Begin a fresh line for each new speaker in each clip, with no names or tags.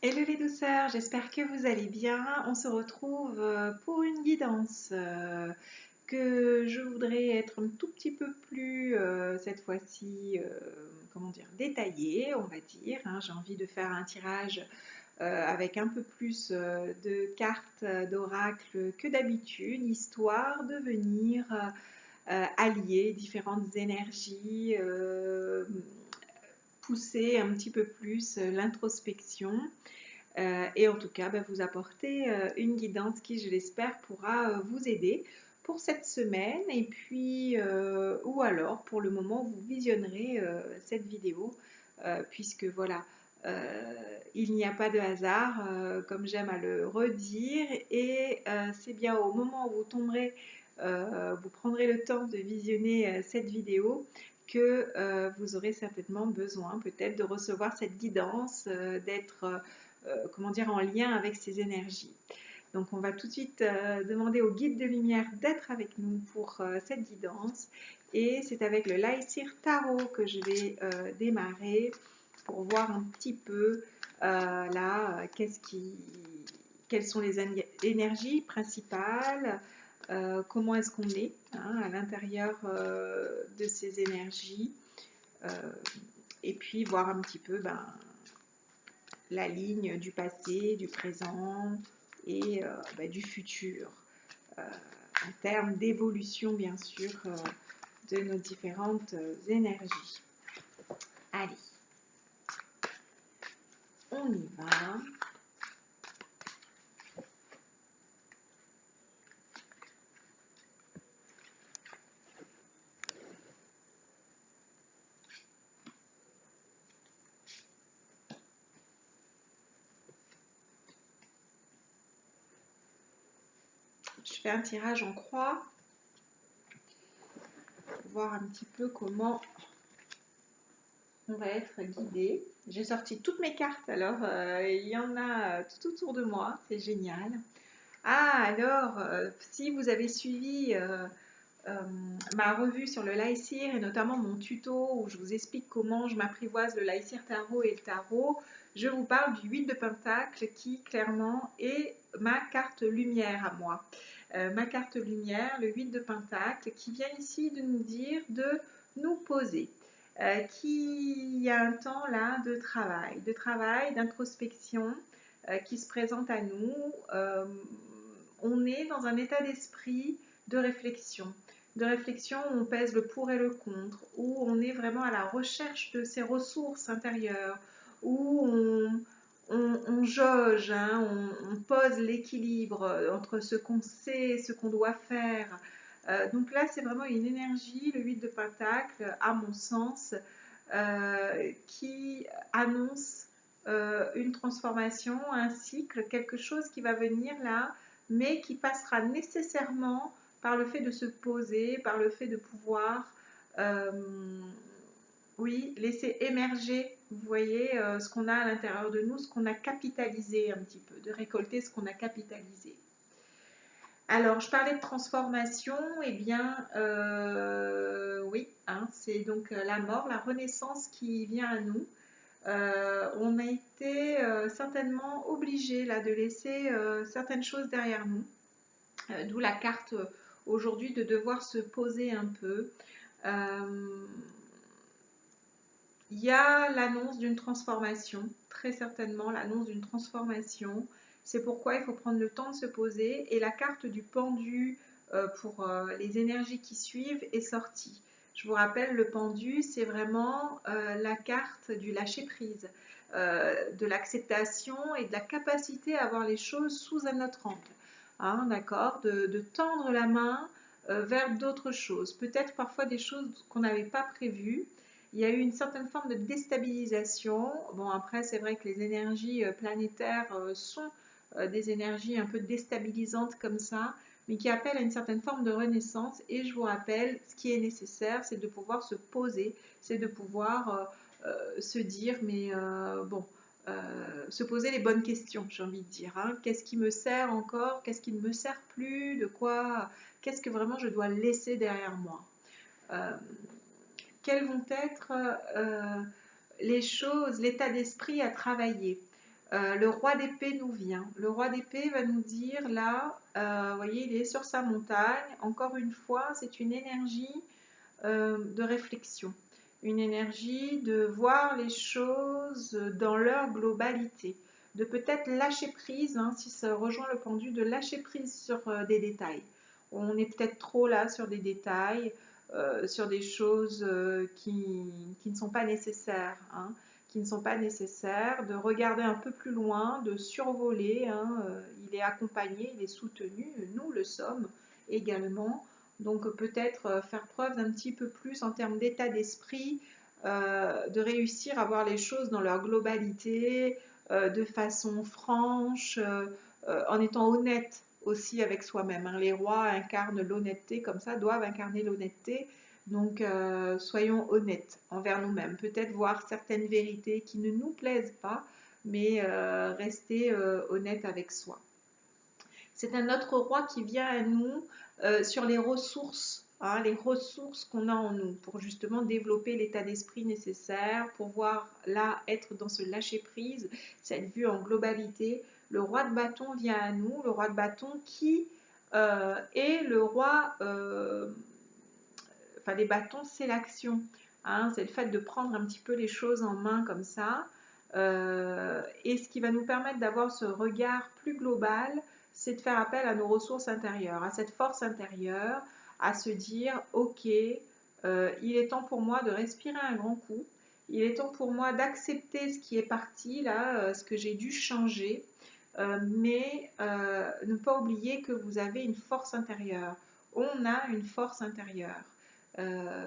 Hello les douceurs, j'espère que vous allez bien. On se retrouve pour une guidance que je voudrais être un tout petit peu plus, cette fois-ci, comment dire, détaillée, on va dire, hein. J'ai envie de faire un tirage avec un peu plus de cartes d'oracle que d'habitude, histoire de venir allier différentes énergies, pousser un petit peu plus l'introspection et en tout cas vous apporter une guidance qui, je l'espère, pourra vous aider pour cette semaine et puis ou alors pour le moment où vous visionnerez cette vidéo puisque voilà, il n'y a pas de hasard, comme j'aime à le redire, et c'est bien au moment où vous tomberez, vous prendrez le temps de visionner cette vidéo que vous aurez certainement besoin peut-être de recevoir cette guidance, d'être comment dire, en lien avec ces énergies. Donc on va tout de suite demander au guide de lumière d'être avec nous pour cette guidance. Et c'est avec le Lightsir Tarot que je vais démarrer pour voir un petit peu là quelles sont les énergies principales, comment est-ce qu'on est hein, à l'intérieur de ces énergies, euh, et puis voir un petit peu la ligne du passé, du présent et du futur, en termes d'évolution bien sûr de nos différentes énergies. Allez, on y va. Je fais un tirage en croix pour voir un petit peu comment on va être guidé. J'ai sorti toutes mes cartes, alors il y en a tout autour de moi, c'est génial. Ah, alors, si vous avez suivi euh, ma revue sur le Laïcir et notamment mon tuto où je vous explique comment je m'apprivoise le Laïcir Tarot et le Tarot, je vous parle du 8 de Pentacle qui clairement est ma carte lumière à moi. Ma carte lumière, le 8 de Pentacle, qui vient ici de nous dire de nous poser. Qui y a un temps là de travail, d'introspection qui se présente à nous. On est dans un état d'esprit de réflexion où on pèse le pour et le contre, où on est vraiment à la recherche de ses ressources intérieures, où on jauge, hein, on pose l'équilibre entre ce qu'on sait, ce qu'on doit faire. Donc là, c'est vraiment une énergie, le 8 de Pentacle, à mon sens, qui annonce une transformation, un cycle, quelque chose qui va venir là, mais qui passera nécessairement par le fait de se poser, par le fait de pouvoir, euh, oui, laisser émerger, vous voyez, ce qu'on a à l'intérieur de nous, ce qu'on a capitalisé un petit peu, de récolter ce qu'on a capitalisé. Alors, je parlais de transformation, et eh bien, oui, hein, c'est donc la mort, la renaissance qui vient à nous. On a été certainement obligé là de laisser certaines choses derrière nous, d'où la carte aujourd'hui de devoir se poser un peu. Euh, Il y a l'annonce d'une transformation, très certainement l'annonce d'une transformation. C'est pourquoi il faut prendre le temps de se poser. Et la carte du pendu pour les énergies qui suivent est sortie. Je vous rappelle, le pendu, c'est vraiment la carte du lâcher-prise, de l'acceptation et de la capacité à voir les choses sous un autre angle. Hein, d'accord, de tendre la main vers d'autres choses. Peut-être parfois des choses qu'on n'avait pas prévues. Il y a eu une certaine forme de déstabilisation. Bon, après, c'est vrai que les énergies planétaires sont des énergies un peu déstabilisantes comme ça, mais qui appellent à une certaine forme de renaissance. Et je vous rappelle, ce qui est nécessaire, c'est de pouvoir se poser, c'est de pouvoir se dire, mais bon, se poser les bonnes questions, j'ai envie de dire. Hein. Qu'est-ce qui me sert encore? Qu'est-ce qui ne me sert plus? De quoi? Qu'est-ce que vraiment je dois laisser derrière moi? Euh, Quelles vont être les choses, l'état d'esprit à travailler. Le roi d'épée nous vient. Le roi d'épée va nous dire là, vous voyez, il est sur sa montagne. Encore une fois, c'est une énergie de réflexion, une énergie de voir les choses dans leur globalité, de peut-être lâcher prise, hein, si ça rejoint le pendu, de lâcher prise sur des détails. On est peut-être trop là sur des détails, sur des choses qui ne sont pas nécessaires, hein, qui ne sont pas nécessaires, de regarder un peu plus loin, de survoler, hein, il est accompagné, il est soutenu, nous le sommes également. Donc peut-être faire preuve d'un petit peu plus en termes d'état d'esprit, de réussir à voir les choses dans leur globalité, de façon franche, en étant honnête aussi avec soi-même, hein. Les rois incarnent l'honnêteté, comme ça, doivent incarner l'honnêteté. Donc soyons honnêtes envers nous-mêmes. Peut-être voir certaines vérités qui ne nous plaisent pas, mais rester honnête avec soi. C'est un autre roi qui vient à nous sur les ressources qu'on a en nous pour justement développer l'état d'esprit nécessaire, pour voir là être dans ce lâcher-prise, cette vue en globalité. Le roi de bâton vient à nous, le roi de bâton qui est le roi, enfin les bâtons c'est l'action, hein, c'est le fait de prendre un petit peu les choses en main comme ça. Et ce qui va nous permettre d'avoir ce regard plus global, c'est de faire appel à nos ressources intérieures, à cette force intérieure, à se dire, ok, il est temps pour moi de respirer un grand coup, il est temps pour moi d'accepter ce qui est parti, là, ce que j'ai dû changer, mais ne pas oublier que vous avez une force intérieure. On a une force intérieure,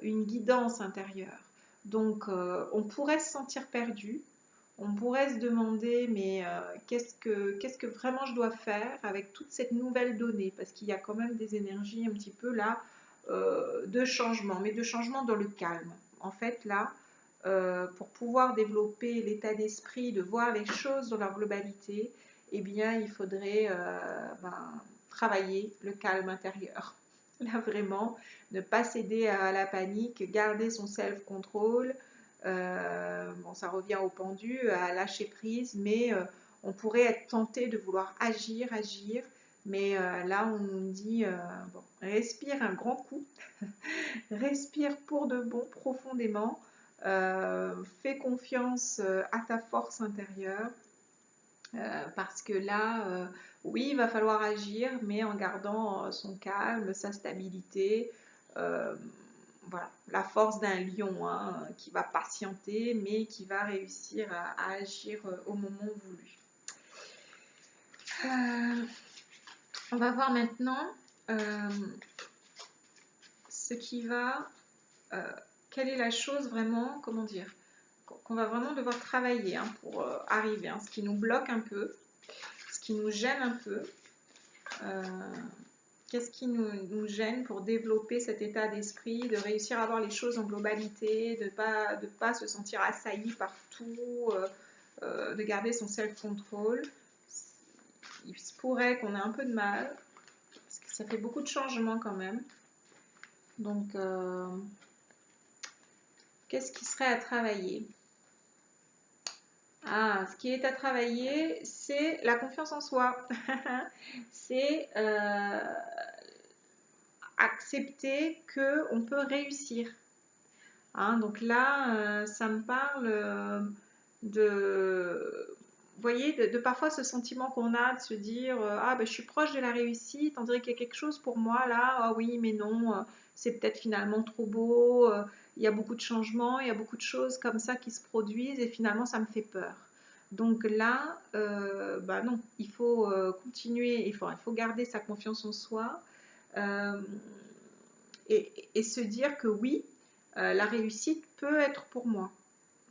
une guidance intérieure. Donc, on pourrait se sentir perdu, on pourrait se demander, mais qu'est-ce que vraiment je dois faire avec toute cette nouvelle donnée? Parce qu'il y a quand même des énergies un petit peu là de changement, mais de changement dans le calme. En fait, là, pour pouvoir développer l'état d'esprit, de voir les choses dans leur globalité, eh bien, il faudrait travailler le calme intérieur. Là, vraiment, ne pas céder à la panique, garder son self-control. Bon, ça revient au pendu, à lâcher prise, mais on pourrait être tenté de vouloir agir, mais là, on dit, bon, respire un grand coup, respire pour de bon profondément, fais confiance à ta force intérieure, parce que là, oui, il va falloir agir, mais en gardant son calme, sa stabilité. Euh, voilà, la force d'un lion, hein, qui va patienter, mais qui va réussir à agir au moment voulu. On va voir maintenant ce qui va, quelle est la chose vraiment, comment dire, qu'on va vraiment devoir travailler, hein, pour arriver, hein, ce qui nous bloque un peu, ce qui nous gêne un peu. Qu'est-ce qui nous gêne pour développer cet état d'esprit, de réussir à voir les choses en globalité, de pas se sentir assailli par tout, de garder son self-control. Il se pourrait qu'on ait un peu de mal, parce que ça fait beaucoup de changements quand même. Donc, qu'est-ce qui serait à travailler? Ah, ce qui est à travailler, c'est la confiance en soi. C'est accepter qu'on peut réussir. Hein, donc là, ça me parle de, vous voyez, de parfois ce sentiment qu'on a de se dire ah ben je suis proche de la réussite, on dirait qu'il y a quelque chose pour moi là, ah oui mais non, c'est peut-être finalement trop beau, il y a beaucoup de changements, il y a beaucoup de choses comme ça qui se produisent et finalement ça me fait peur. Donc là, bah non, il faut continuer, il faut garder sa confiance en soi, euh, et se dire que oui, la réussite peut être pour moi.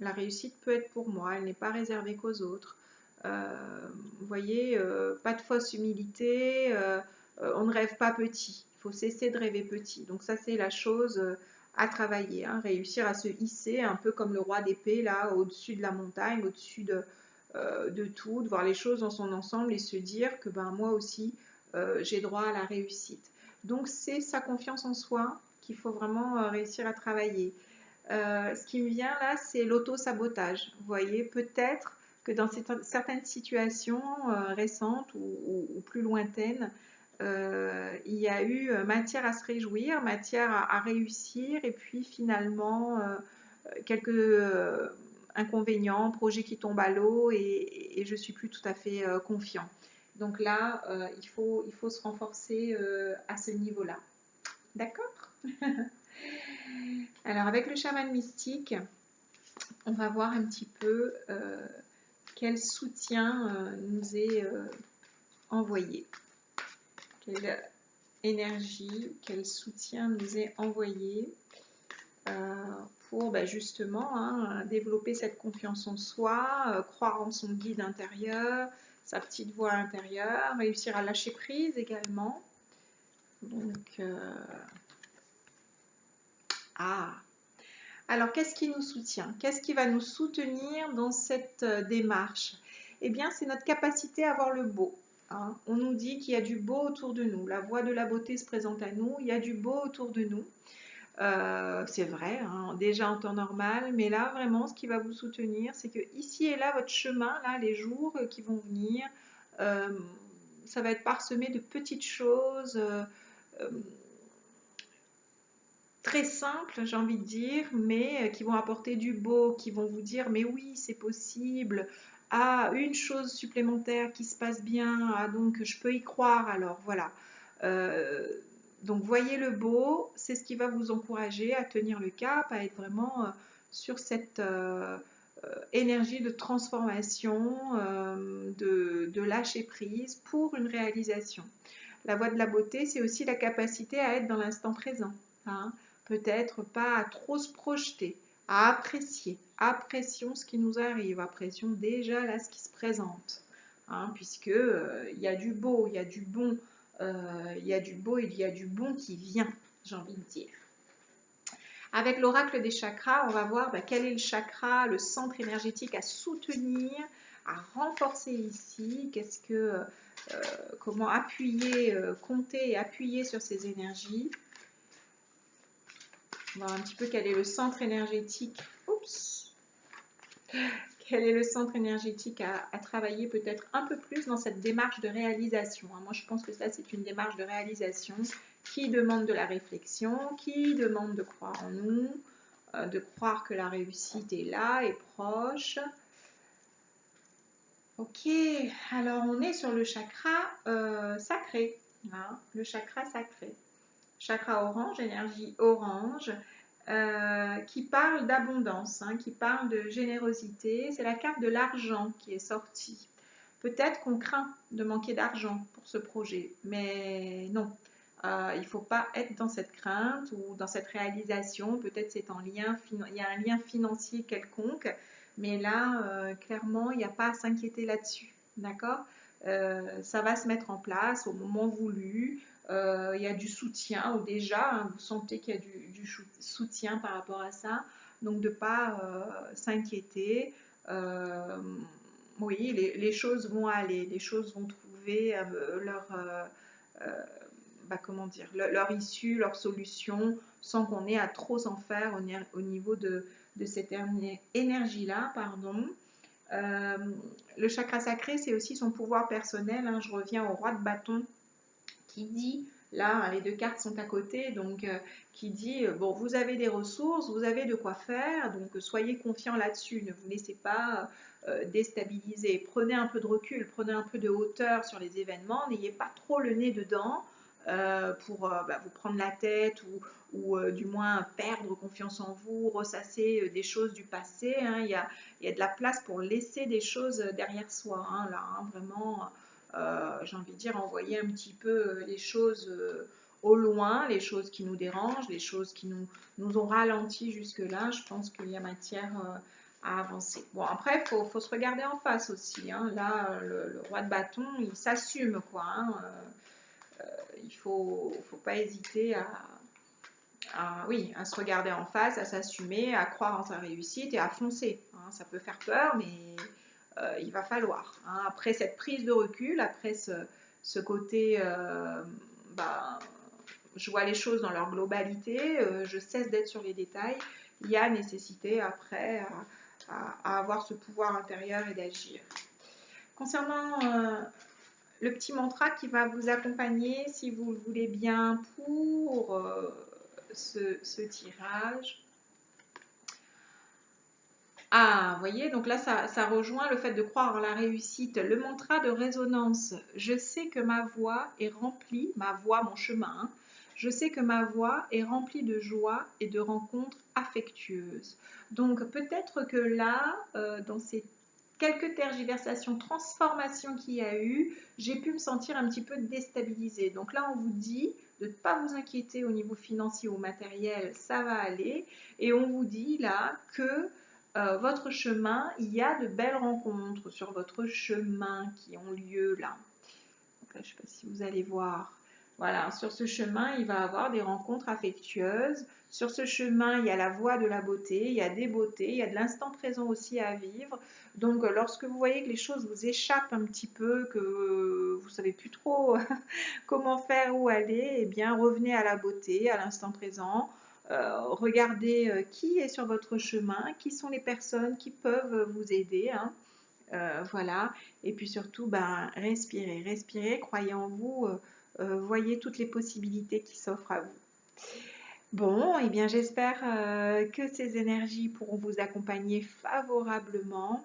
La réussite peut être pour moi, elle n'est pas réservée qu'aux autres. Vous voyez, pas de fausse humilité, on ne rêve pas petit, il faut cesser de rêver petit. Donc ça c'est la chose à travailler, hein, réussir à se hisser un peu comme le roi d'épée là au-dessus de la montagne, au-dessus de tout, de voir les choses dans son ensemble et se dire que ben, moi aussi j'ai droit à la réussite. Donc c'est sa confiance en soi qu'il faut vraiment réussir à travailler. Ce qui me vient là, c'est l'auto-sabotage. Vous voyez, peut-être que dans certaines situations récentes ou plus lointaines, il y a eu matière à se réjouir, matière à réussir, et puis finalement quelques inconvénients, projets qui tombent à l'eau, et je suis plus tout à fait confiant. Donc là, il faut se renforcer à ce niveau-là. D'accord? Alors avec le chaman mystique, on va voir un petit peu quel soutien nous est envoyé. Quelle énergie, quel soutien nous est envoyé pour justement développer cette confiance en soi, croire en son guide intérieur, sa petite voix intérieure, réussir à lâcher prise également. Donc, alors qu'est-ce qui nous soutient? Qu'est-ce qui va nous soutenir dans cette démarche? Eh bien, c'est notre capacité à voir le beau. Hein. On nous dit qu'il y a du beau autour de nous. La voie de la beauté se présente à nous. Il y a du beau autour de nous. C'est vrai, hein, déjà en temps normal, mais là vraiment ce qui va vous soutenir, c'est que ici et là, votre chemin, là, les jours qui vont venir, ça va être parsemé de petites choses très simples, j'ai envie de dire, mais qui vont apporter du beau, qui vont vous dire mais oui, c'est possible. Ah, une chose supplémentaire qui se passe bien, ah, donc je peux y croire, alors voilà. Donc voyez le beau, c'est ce qui va vous encourager à tenir le cap, à être vraiment sur cette énergie de transformation, de lâcher prise pour une réalisation. La voie de la beauté, c'est aussi la capacité à être dans l'instant présent. Hein. Peut-être pas à trop se projeter, à apprécier. Apprécions ce qui nous arrive, apprécions déjà là ce qui se présente. Hein, puisque il y a du beau, il y a du bon, il y a du beau, il y a du bon qui vient, j'ai envie de dire. Avec l'oracle des chakras, on va voir quel est le chakra, le centre énergétique à soutenir, à renforcer ici. Comment appuyer, compter et appuyer sur ces énergies. On va voir un petit peu quel est le centre énergétique. Oups. Quel est le centre énergétique à travailler peut-être un peu plus dans cette démarche de réalisation. Moi, je pense que ça, c'est une démarche de réalisation qui demande de la réflexion, qui demande de croire en nous, de croire que la réussite est là, est proche. Ok, alors on est sur le chakra sacré, hein, le chakra sacré. Chakra orange, énergie orange, qui parle d'abondance, hein, qui parle de générosité. C'est la carte de l'argent qui est sortie. Peut-être qu'on craint de manquer d'argent pour ce projet, mais non. Il ne faut pas être dans cette crainte ou dans cette réalisation. Peut-être c'est il y a un lien financier quelconque, mais là, clairement, il n'y a pas à s'inquiéter là-dessus. D'accord? Ça va se mettre en place au moment voulu. Il y a du soutien, ou déjà, hein, vous sentez qu'il y a du soutien par rapport à ça. Donc, de ne pas s'inquiéter. Oui, les choses vont aller, les choses vont trouver comment dire, leur issue, leur solution, sans qu'on ait à trop s'en faire au niveau de cette énergie-là, pardon. Le chakra sacré, c'est aussi son pouvoir personnel. Hein. Je reviens au roi de bâton qui dit, là, les deux cartes sont à côté, donc qui dit, bon, vous avez des ressources, vous avez de quoi faire, donc soyez confiants là-dessus, ne vous laissez pas déstabiliser. Prenez un peu de recul, prenez un peu de hauteur sur les événements, n'ayez pas trop le nez dedans pour vous prendre la tête ou du moins perdre confiance en vous, ressasser des choses du passé. Hein. Il y a de la place pour laisser des choses derrière soi, hein, là, hein, vraiment. J'ai envie de dire, envoyer un petit peu les choses au loin, les choses qui nous dérangent, les choses qui nous ont ralenti jusque-là. Je pense qu'il y a matière à avancer. Bon, après, il faut se regarder en face aussi. Hein. Là, le roi de bâton, il s'assume, quoi. Hein. Il ne faut pas hésiter à se regarder en face, à s'assumer, à croire en sa réussite et à foncer. Hein. Ça peut faire peur, mais il va falloir. Hein. Après cette prise de recul, après ce côté, je vois les choses dans leur globalité, je cesse d'être sur les détails, il y a nécessité après à avoir ce pouvoir intérieur et d'agir. Concernant le petit mantra qui va vous accompagner, si vous le voulez bien, pour ce tirage. Ah, vous voyez, donc là, ça rejoint le fait de croire en la réussite. Le mantra de résonance. Je sais que ma voie est remplie, ma voie, mon chemin, hein. Je sais que ma voie est remplie de joie et de rencontres affectueuses. Donc peut-être que là, dans ces quelques tergiversations, transformations qu'il y a eu, j'ai pu me sentir un petit peu déstabilisée. Donc là, on vous dit de ne pas vous inquiéter au niveau financier ou matériel, ça va aller. Et on vous dit là que votre chemin, il y a de belles rencontres sur votre chemin qui ont lieu là. Donc là, je ne sais pas si vous allez voir. Voilà, sur ce chemin, il va y avoir des rencontres affectueuses. Sur ce chemin, il y a la voie de la beauté, il y a des beautés, il y a de l'instant présent aussi à vivre. Donc, lorsque vous voyez que les choses vous échappent un petit peu, que vous ne savez plus trop comment faire, où aller, eh bien, revenez à la beauté, à l'instant présent. Regardez qui est sur votre chemin, qui sont les personnes qui peuvent vous aider, hein. Voilà. Et puis surtout, ben, respirez, respirez, croyez en vous, voyez toutes les possibilités qui s'offrent à vous. Bon, eh bien j'espère que ces énergies pourront vous accompagner favorablement.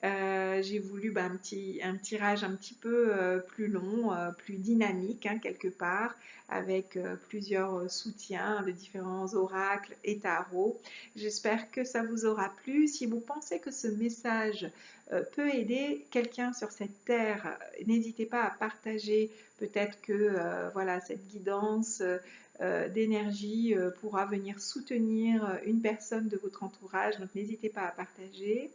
J'ai voulu un tirage un petit peu plus long, plus dynamique, hein, quelque part, avec plusieurs soutiens de différents oracles et tarots. J'espère que ça vous aura plu. Si vous pensez que ce message peut aider quelqu'un sur cette terre, n'hésitez pas à partager. Peut-être que voilà, cette guidance d'énergie pourra venir soutenir une personne de votre entourage. Donc n'hésitez pas à partager.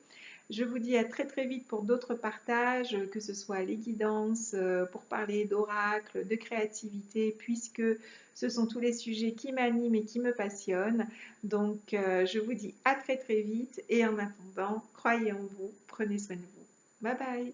Je vous dis à très très vite pour d'autres partages, que ce soit les guidances, pour parler d'oracle, de créativité, puisque ce sont tous les sujets qui m'animent et qui me passionnent. Donc je vous dis à très très vite et en attendant, croyez en vous, prenez soin de vous. Bye bye.